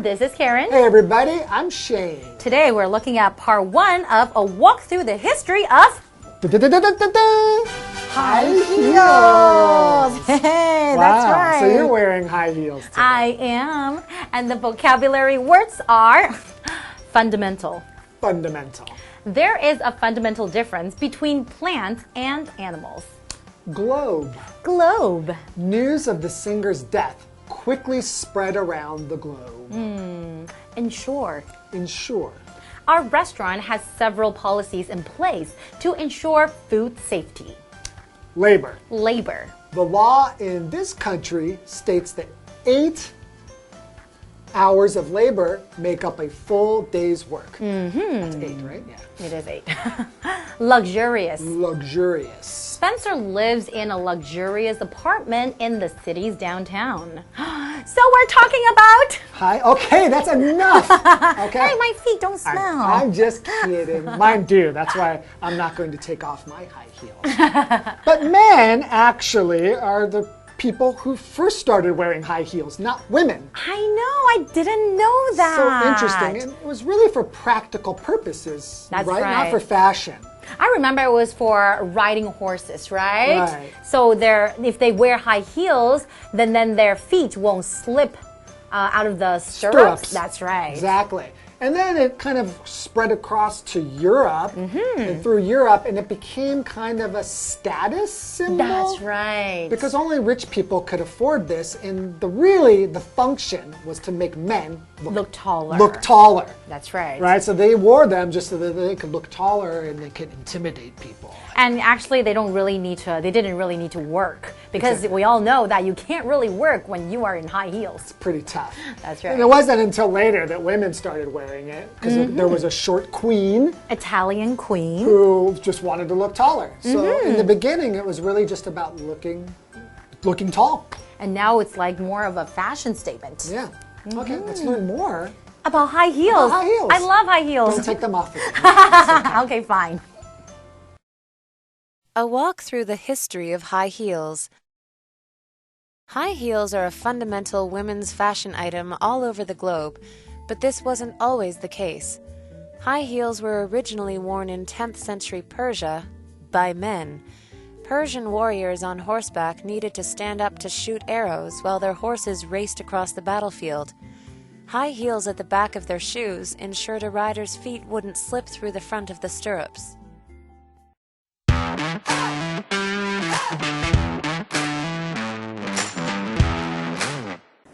This is Karen. Hey everybody, I'm Shane. Today we're looking at part 1 of a walk through the history of high heels. Hey, Wow, that's right. so you're wearing high heels today. I am. And the vocabulary words are fundamental. Fundamental. There is a fundamental difference between plants and animals. Globe. Globe. News of the singer's death quickly spread around the globe. Ensure. Ensure. Our restaurant has several policies in place to ensure food safety. Labor. Labor. The law in this country states that 8 hours of labor make up a full day's work. That's 8, right? Yeah. It is 8. Luxurious. Luxurious. Spencer lives in a luxurious apartment in the city's downtown. So we're talking about... Hi. Okay, that's enough. Okay. Hey, my feet don't smell. I'm just kidding. Mine do. That's why I'm not going to take off my high heels. But men actually are the people who first started wearing high heels, not women. I know. I didn't know that. So interesting. And it was really for practical purposes, That's right? right. Not for fashion. I remember it was for riding horses, right? Right. So if they wear high heels, then their feet won't slip out of the stirrups. That's right. Exactly. And then it kind of spread across to Europe and through Europe, and it became kind of a status symbol. That's right. Because only rich people could afford this, and the function was to make men look taller. Look taller. That's right. Right? So they wore them just so that they could look taller and they could intimidate people. And actually, they didn't really need to work, because we all know that you can't really work when you are in high heels. It's pretty tough. That's right. And it wasn't until later that women started wearing it, because there was a short queen. Italian queen. Who just wanted to look taller. So in the beginning, it was really just about looking tall. And now it's like more of a fashion statement. Yeah. Okay, let's learn more about high heels. About high heels. I love high heels. Don't take them off again. Okay, fine. A walk through the history of high heels. High heels are a fundamental women's fashion item all over the globe, but this wasn't always the case. High heels were originally worn in 10th century Persia by men. Persian warriors on horseback needed to stand up to shoot arrows while their horses raced across the battlefield. High heels at the back of their shoes ensured a rider's feet wouldn't slip through the front of the stirrups.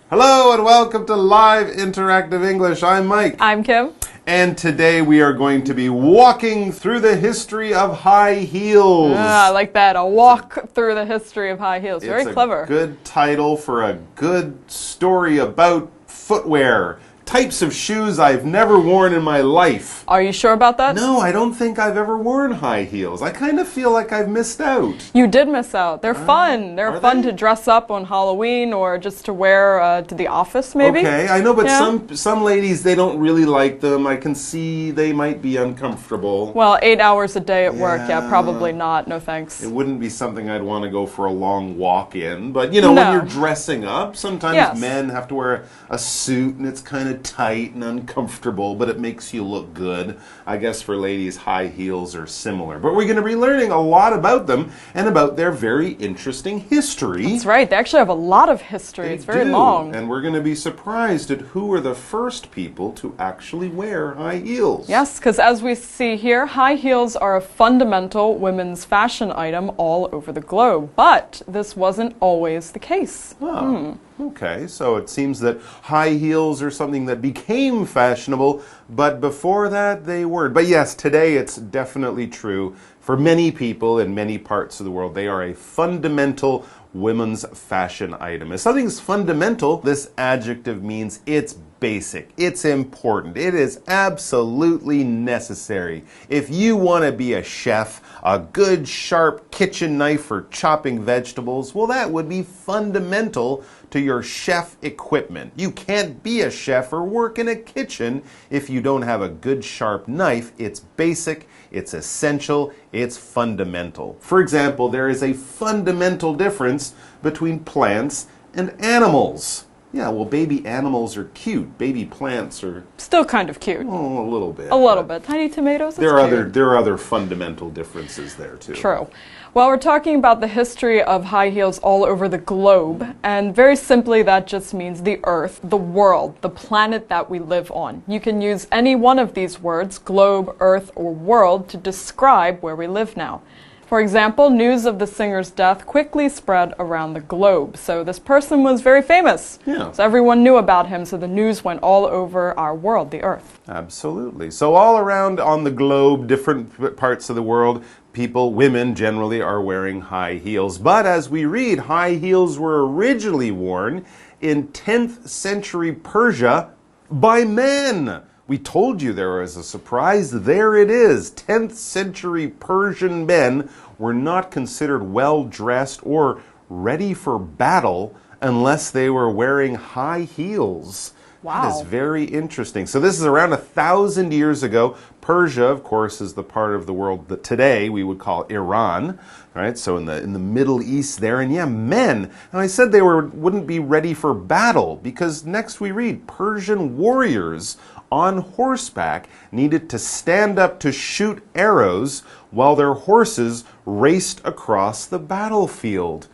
Hello and welcome to Live Interactive English. I'm Mike. I'm Kim. And today we are going to be walking through the history of high heels. I like that. A walk through the history of high heels. Very clever. It's a good title for a good story about footwear. Types of shoes I've never worn in my life. Are you sure about that? No, I don't think I've ever worn high heels. I kind of feel like I've missed out. You did miss out. They're fun. They're fun they? to dress up on Halloween or just to wear to the office, maybe. Okay, I know, but some ladies, they don't really like them. I can see they might be uncomfortable. Well, 8 hours a day at work, probably not. No thanks. It wouldn't be something I'd want to go for a long walk in. But, you know, when you're dressing up, sometimes men have to wear a suit and it's kind of tight and uncomfortable, but it makes you look good. I guess for ladies, high heels are similar. But we're going to be learning a lot about them and about their very interesting history. That's right. They actually have a lot of history. It's very long. And we're going to be surprised at who were the first people to actually wear high heels. Yes, because as we see here, high heels are a fundamental women's fashion item all over the globe. But this wasn't always the case. Oh. Okay, so it seems that high heels are something that became fashionable, but before that they weren't. But yes, today it's definitely true. For many people in many parts of the world, they are a fundamental women's fashion item. If something's fundamental, this adjective means it's basic, it's important, it is absolutely necessary. If you want to be a chef, a good sharp kitchen knife for chopping vegetables, well, that would be fundamental to your chef equipment. You can't be a chef or work in a kitchen if you don't have a good sharp knife. It's basic, it's essential, it's fundamental. For example, there is a fundamental difference between plants and animals. Yeah, well, baby animals are cute. Baby plants are Still kind of cute. a little bit. A little bit. Tiny tomatoes. There are cute. there are other fundamental differences there too. True. Well, we're talking about the history of high heels all over the globe, and very simply that just means the earth, the world, the planet that we live on. You can use any one of these words, globe, earth, or world, to describe where we live now. For example, news of the singer's death quickly spread around the globe. So this person was very famous. Yeah. So everyone knew about him, so the news went all over our world, the earth. Absolutely. So all around on the globe, different parts of the world, people, women generally, are wearing high heels. But as we read, high heels were originally worn in 10th century Persia by men. We told you there was a surprise. There it is. 10th century Persian men were not considered well-dressed or ready for battle unless they were wearing high heels. Wow. That is very interesting. So this is around 1,000 years ago. Persia, of course, is the part of the world that today we would call Iran, right? So in the Middle East there, and yeah, men. And I said they wouldn't be ready for battle because next we read Persian warriors on horseback needed to stand up to shoot arrows while their horses raced across the battlefield.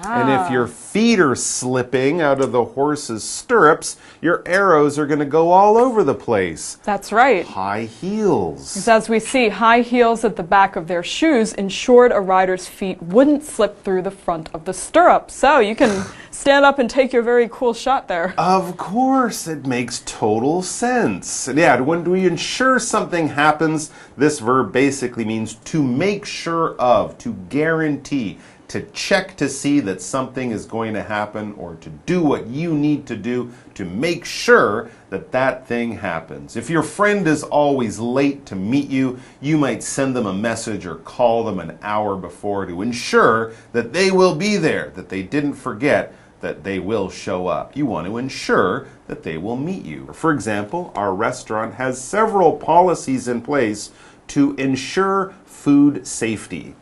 And if your feet are slipping out of the horse's stirrups, your arrows are going to go all over the place. That's right. High heels. As we see, high heels at the back of their shoes ensured a rider's feet wouldn't slip through the front of the stirrup. So you can stand up and take your very cool shot there. Of course, it makes total sense. And yeah, when we ensure something happens, this verb basically means to make sure of, to guarantee, to check to see that something is going to happen, or to do what you need to do to make sure that that thing happens. If your friend is always late to meet you, you might send them a message or call them an hour before to ensure that they will be there, that they didn't forget that they will show up. You want to ensure that they will meet you. For example, our restaurant has several policies in place to ensure food safety.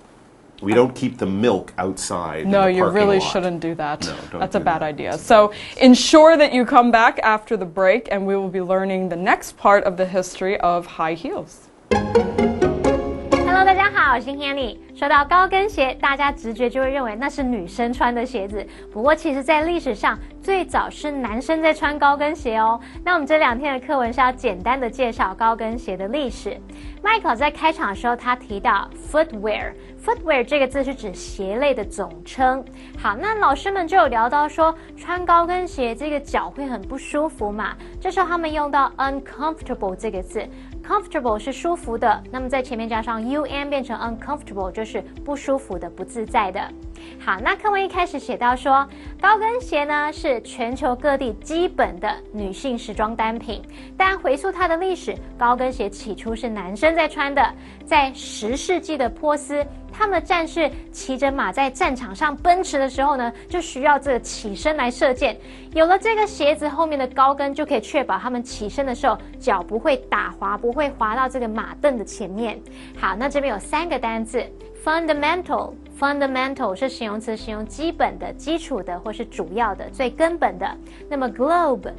We don't keep the milk outside. No, in the you parking really lot. shouldn't do that. No, don't That's do a bad that. idea. So ensure that you come back after the break, and we will be learning the next part of the history of high heels. Hello， 大家好，我是 Hanny。说到高跟鞋，大家直觉就会认为那是女生穿的鞋子。不过，其实，在历史上，最早是男生在穿高跟鞋哦。那我们这2天的课文是要简单的介绍高跟鞋的历史。Michael 在开场的时候，他提到 footwear 这个字是指鞋类的总称。好，那老师们就有聊到说，穿高跟鞋这个脚会很不舒服嘛。这时候他们用到 uncomfortable 这个字。comfortable 是舒服的，那么在前面加上 un 变成 uncomfortable 就是不舒服的、不自在的。好，那课文一开始写到说，高跟鞋呢是全球各地基本的女性时装单品，但回溯它的历史，高跟鞋起初是男生在穿的，在10世纪的波斯。他们的战士骑着马在战场上奔驰的时候呢，就需要这个起身来射箭。有了这个鞋子后面的高跟，就可以确保他们起身的时候脚不会打滑，不会滑到这个马镫的前面。好，那这边有3个单字 fundamental 是形容词，形容基本的、基础的或是主要的、最根本的。那么 globe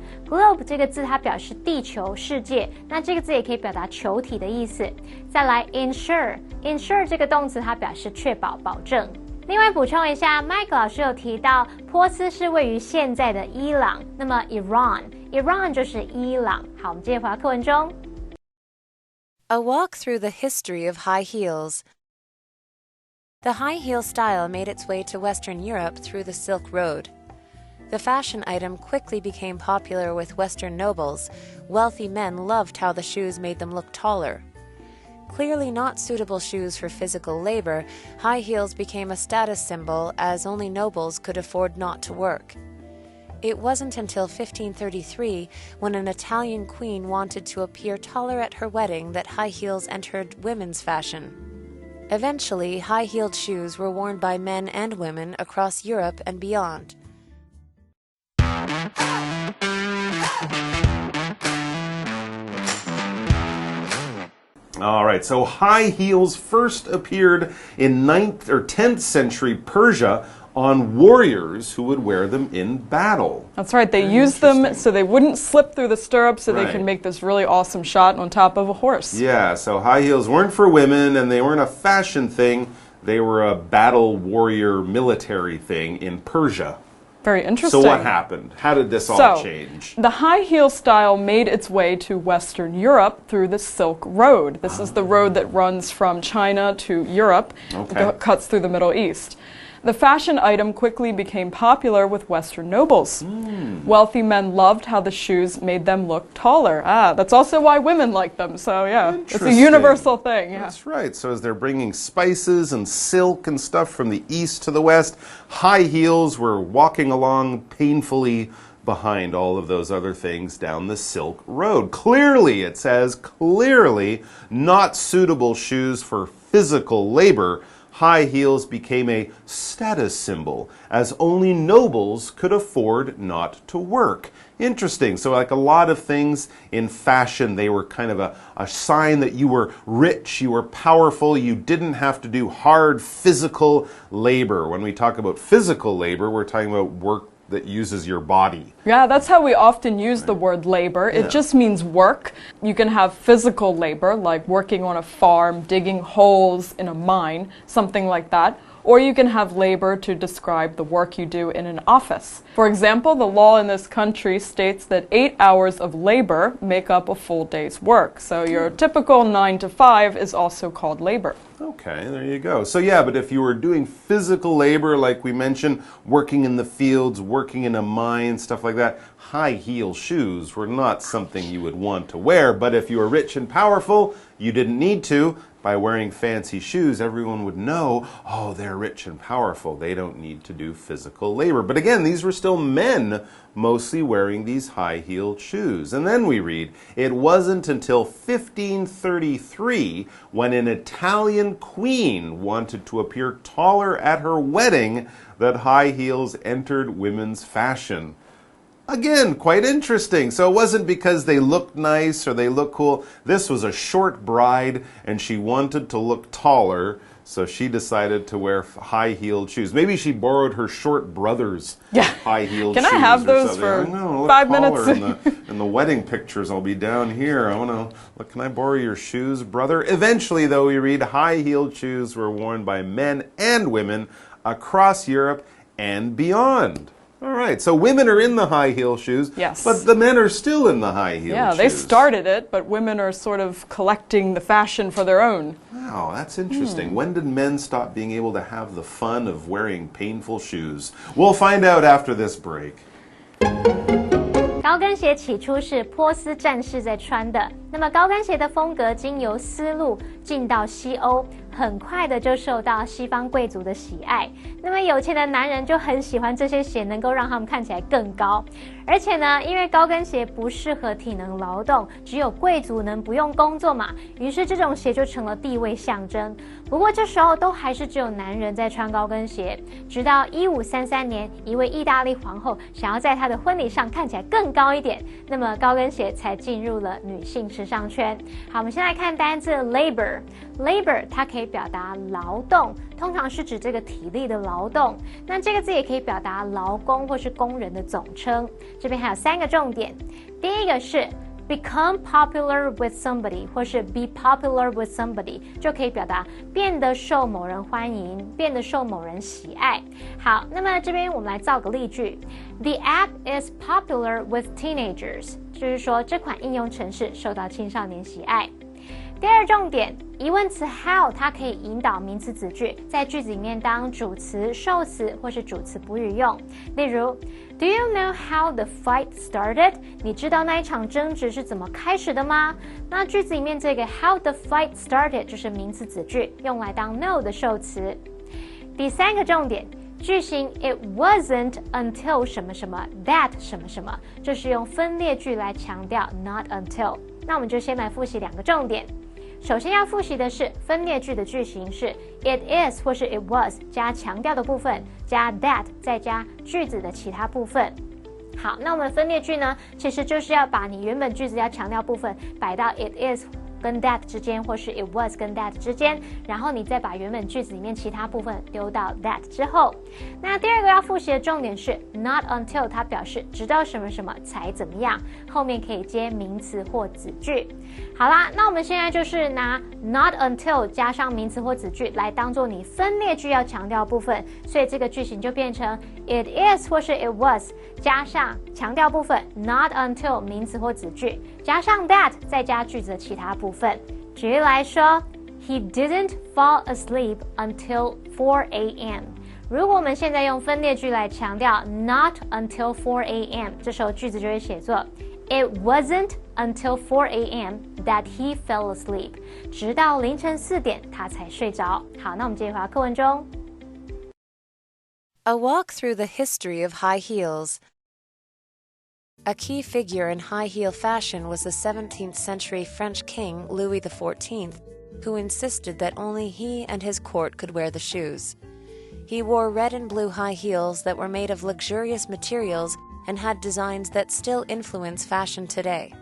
这个字它表示地球、世界，那这个字也可以表达球体的意思。再来 ensure 这个动词它表示确保、保证。另外补充一下 ，Mike 老师有提到波斯是位于现在的伊朗，那么 Iran 就是伊朗。好，我们接着回到课文中。A walk through the history of high heels. The high heel style made its way to Western Europe through the Silk Road. The fashion item quickly became popular with Western nobles. Wealthy men loved how the shoes made them look taller. Clearly not suitable shoes for physical labor, high heels became a status symbol as only nobles could afford not to work. It wasn't until 1533, when an Italian queen wanted to appear taller at her wedding, that high heels entered women's fashion. Eventually, high-heeled shoes were worn by men and women across Europe and beyond. All right, so high heels first appeared in 9th or 10th century Persia on warriors who would wear them in battle. That's right. They used them so they wouldn't slip through the stirrups so they can make this really awesome shot on top of a horse. Yeah, so high heels weren't for women and they weren't a fashion thing. They were a battle warrior military thing in Persia. Very interesting. So what happened? How did this all change? The high heel style made its way to Western Europe through the Silk Road. This is the road that runs from China to Europe, cuts through the Middle East. The fashion item quickly became popular with Western nobles. Wealthy men loved how the shoes made them look taller. That's also why women like them. So yeah, it's a universal thing. Yeah. That's right. So as they're bringing spices and silk and stuff from the east to the west, high heels were walking along painfully behind all of those other things down the Silk Road. Clearly, it says, clearly not suitable shoes for physical labor. High heels became a status symbol, as only nobles could afford not to work. Interesting. So like a lot of things in fashion, they were kind of a sign that you were rich, you were powerful, you didn't have to do hard physical labor. When we talk about physical labor, we're talking about work that uses your body. Yeah, that's how we often use the word labor. It just means work. You can have physical labor, like working on a farm, digging holes in a mine, something like that. Or you can have labor to describe the work you do in an office. For example, the law in this country states that 8 hours of labor make up a full day's work. So your typical 9 to 5 is also called labor. Okay, there you go. So yeah, but if you were doing physical labor, like we mentioned, working in the fields, working in a mine, stuff like that, high heel shoes were not something you would want to wear. But if you were rich and powerful, you didn't need to. By wearing fancy shoes, everyone would know, oh, they're rich and powerful. They don't need to do physical labor. But again, these were still men mostly wearing these high-heeled shoes. And then we read, it wasn't until 1533 when an Italian queen wanted to appear taller at her wedding that high heels entered women's fashion. Again, quite interesting. So it wasn't because they looked nice or they looked cool. This was a short bride and she wanted to look taller, so she decided to wear high-heeled shoes. Maybe she borrowed her short brother's high-heeled shoes. Can I have those for 5 minutes? In the wedding pictures, I'll be down here. I want to look. Can I borrow your shoes, brother? Eventually, though, we read high-heeled shoes were worn by men and women across Europe and beyond. All right, so women are in the high heel shoes, but the men are still in the high heel shoes. Yeah, they started it, but women are sort of collecting the fashion for their own. Wow, that's interesting. When did men stop being able to have the fun of wearing painful shoes? We'll find out after this break. 高跟鞋起初是波斯战士在穿的，那么高跟鞋的风格经由丝路进到西欧，很快的就受到西方贵族的喜爱。那么有钱的男人就很喜欢这些鞋，能够让他们看起来更高。而且呢，因为高跟鞋不适合体能劳动，只有贵族能不用工作嘛，于是这种鞋就成了地位象征。不过这时候都还是只有男人在穿高跟鞋，直到1533年，一位意大利皇后想要在她的婚礼上看起来更高一点，那么高跟鞋才进入了女性时尚圈。好，我们先来看单字 labor。labor 它可以表达劳动，通常是指这个体力的劳动。那这个字也可以表达劳工或是工人的总称。这边还有3个重点，第一个是become popular with somebody 或是 be popular with somebody 就可以表达变得受某人欢迎，变得受某人喜爱。好，那么这边我们来造个例句 The app is popular with teenagers 就是说这款应用程式受到青少年喜爱。第二重点，疑问词 how 它可以引导名词子句，在句子里面当主词、受词或是主词补语用。例如 Do you know how the fight started？ 你知道那一场争执是怎么开始的吗？那句子里面这个 how the fight started 就是名词子句，用来当 know 的受词。第3个重点，句型 It wasn't until 什么什么 that 什么什么，就是用分列句来强调 not until。那我们就先来复习2个重点。首先要复习的是分列句的句型是 it is 或是 it was 加强调的部分，加 that 再加句子的其他部分。好，那我们分列句呢，其实就是要把你原本句子要强调部分摆到 it is 跟 that 之间，或是 it was 跟 that 之间，然后你再把原本句子里面其他部分丢到 that 之后。那第二个要复习的重点是 not until， 它表示直到什么什么才怎么样，后面可以接名词或子句。好啦，那我们现在就是拿 not until 加上名词或子句来当做你分列句要强调部分，所以这个句型就变成 it is 或是 it was 加上强调部分 not until 名词或子句，加上 that 再加句子的其他部分。举例来说 He didn't fall asleep until 4 a.m. 如果我们现在用分列句来强调 not until 4 a.m. 这时候句子就会写作 It wasn't until 4 a.m. that he fell asleep. 直到凌晨4点他才睡着。好，那我们接着回到课文中。A walk through the history of high heels. A key figure in high heel fashion was the 17th century French king Louis XIV, who insisted that only he and his court could wear the shoes. He wore red and blue high heels that were made of luxurious materials and had designs that still influence fashion today.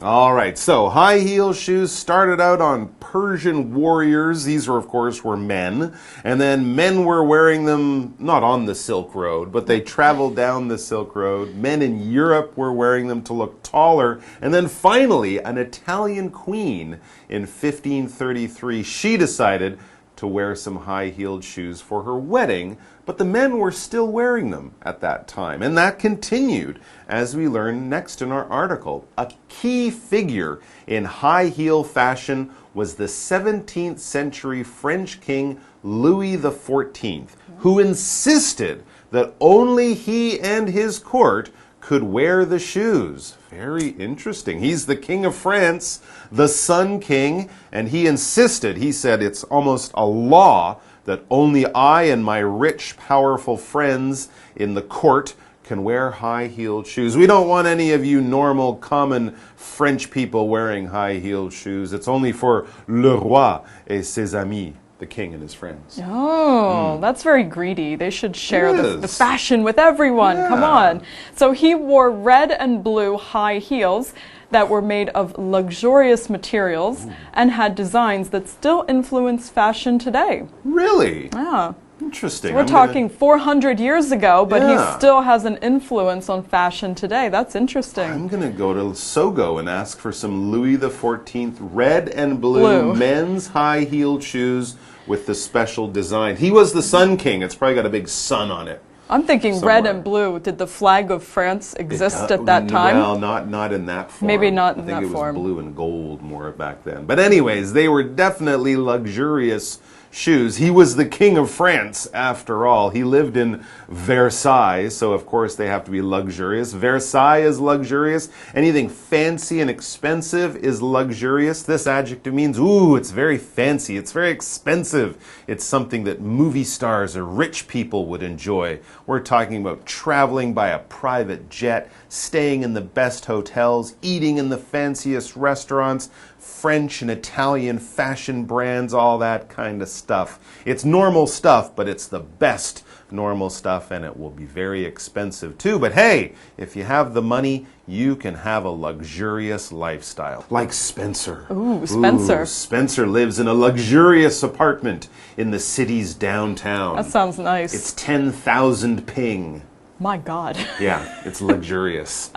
All right, so high heel shoes started out on Persian warriors. These were, of course, men. And then men were wearing them not on the Silk Road, but they traveled down the Silk Road. Men in Europe were wearing them to look taller. And then finally, an Italian queen in 1533, she decided to wear some high-heeled shoes for her wedding, but the men were still wearing them at that time. And that continued, as we learn next in our article. A key figure in high-heel fashion was the 17th century French king Louis XIV, who insisted that only he and his court could wear the shoes. Very interesting. He's the king of France, the Sun King, and he insisted, he said it's almost a law that only I and my rich, powerful friends in the court can wear high-heeled shoes. We don't want any of you normal, common French people wearing high-heeled shoes. It's only for le roi et ses amis, the king and his friends. Oh, that's very greedy. They should share the fashion with everyone. Yeah. Come on. So he wore red and blue high heels that were made of luxurious materials and had designs that still influence fashion today. Really? Yeah. Interesting. So we're talking 400 years ago, but he still has an influence on fashion today. That's interesting. I'm going to go to Sogo and ask for some Louis XIV red and blue men's high-heeled shoes with the special design. He was the Sun King. It's probably got a big sun on it. I'm thinking somewhere. Red and blue. Did the flag of France exist at that time? Well, not in that form. Maybe not in that form. I think it was blue and gold more back then. But anyways, they were definitely luxurious shoes. He was the king of France, after all. He lived in Versailles, so of course they have to be luxurious. Versailles is luxurious. Anything fancy and expensive is luxurious. This adjective means, ooh, it's very fancy, it's very expensive. It's something that movie stars or rich people would enjoy. We're talking about traveling by a private jet, staying in the best hotels, eating in the fanciest restaurants, French and Italian fashion brands, all that kind of stuff. It's normal stuff, but it's the best normal stuff, and it will be very expensive too. But hey, if you have the money, you can have a luxurious lifestyle. Like Spencer. Ooh, Spencer. Ooh, Spencer lives in a luxurious apartment in the city's downtown. That sounds nice. It's 10,000 ping. My God. Yeah, it's luxurious.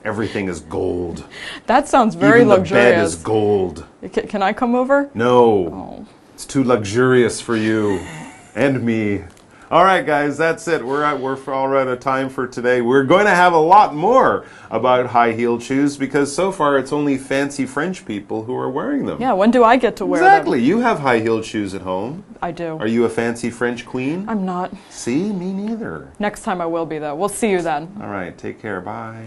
Everything is gold. That sounds very luxurious. Even the bed is gold. Can I come over? No. Oh. It's too luxurious for you and me. All right, guys, that's it. We're all out of time for today. We're going to have a lot more about high-heeled shoes because so far it's only fancy French people who are wearing them. Yeah, when do I get to wear them? Exactly. You have high-heeled shoes at home. I do. Are you a fancy French queen? I'm not. See? Me neither. Next time I will be, though. We'll see you then. All right, take care. Bye.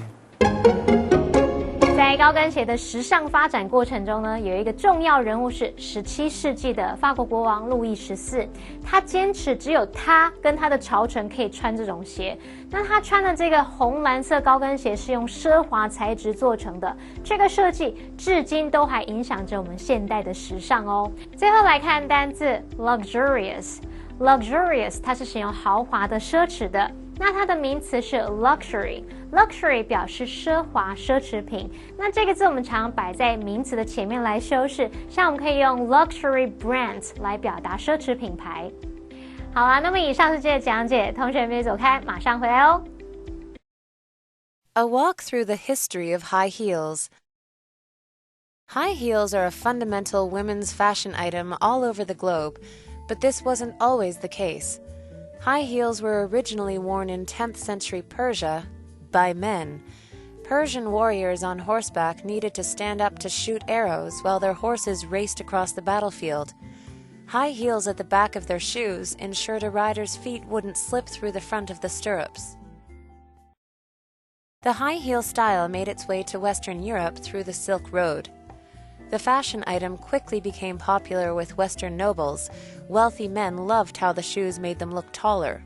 在高跟鞋的时尚发展过程中呢，有一个重要人物是17世纪的法国国王路易14，他坚持只有他跟他的朝臣可以穿这种鞋。那他穿的这个红蓝色高跟鞋是用奢华材质做成的，这个设计至今都还影响着我们现代的时尚哦。最后来看单字 luxurious， luxurious 它是形容豪华的、奢侈的。那它的名词是 luxury。luxury 表示奢华、奢侈品。那这个字我们常摆在名词的前面来修饰，像我们可以用 luxury brands 来表达奢侈品牌。好啦，那么以上是这个讲解，同学别走开，马上回来哦。A walk through the history of high heels. High heels are a fundamental women's fashion item all over the globe, but this wasn't always the case. High heels were originally worn in 10th century Persia by men. Persian warriors on horseback needed to stand up to shoot arrows while their horses raced across the battlefield. High heels at the back of their shoes ensured a rider's feet wouldn't slip through the front of the stirrups. The high heel style made its way to Western Europe through the Silk Road. The fashion item quickly became popular with Western nobles. Wealthy men loved how the shoes made them look taller.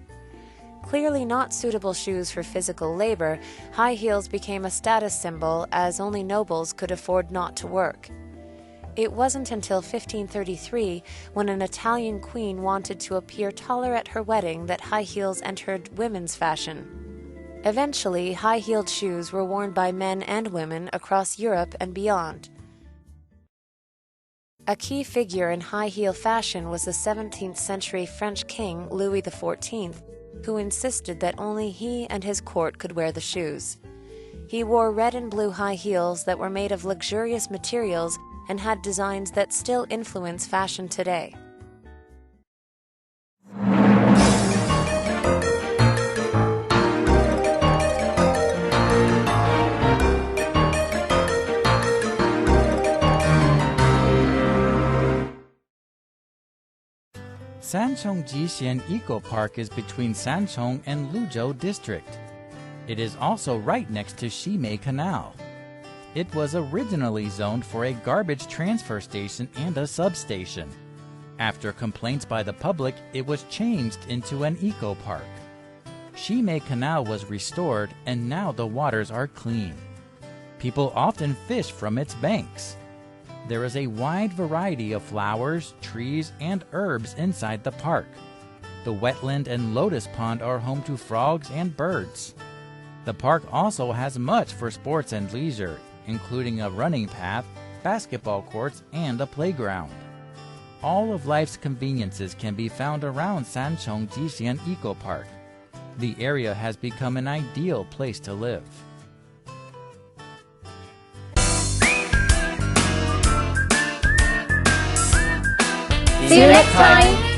Clearly not suitable shoes for physical labor, high heels became a status symbol as only nobles could afford not to work. It wasn't until 1533, when an Italian queen wanted to appear taller at her wedding, that high heels entered women's fashion. Eventually, high-heeled shoes were worn by men and women across Europe and beyond. A key figure in high-heel fashion was the 17th century French king Louis XIV, who insisted that only he and his court could wear the shoes. He wore red and blue high heels that were made of luxurious materials and had designs that still influence fashion today. Sanchong Jixian Eco Park is between Sanchong and Luzhou District. It is also right next to Ximei Canal. It was originally zoned for a garbage transfer station and a substation. After complaints by the public, it was changed into an eco park. Ximei Canal was restored, and now the waters are clean. People often fish from its banks. There is a wide variety of flowers, trees, and herbs inside the park. The wetland and lotus pond are home to frogs and birds. The park also has much for sports and leisure, including a running path, basketball courts, and a playground. All of life's conveniences can be found around Sanchong Jixian Eco Park. The area has become an ideal place to live. See you next time!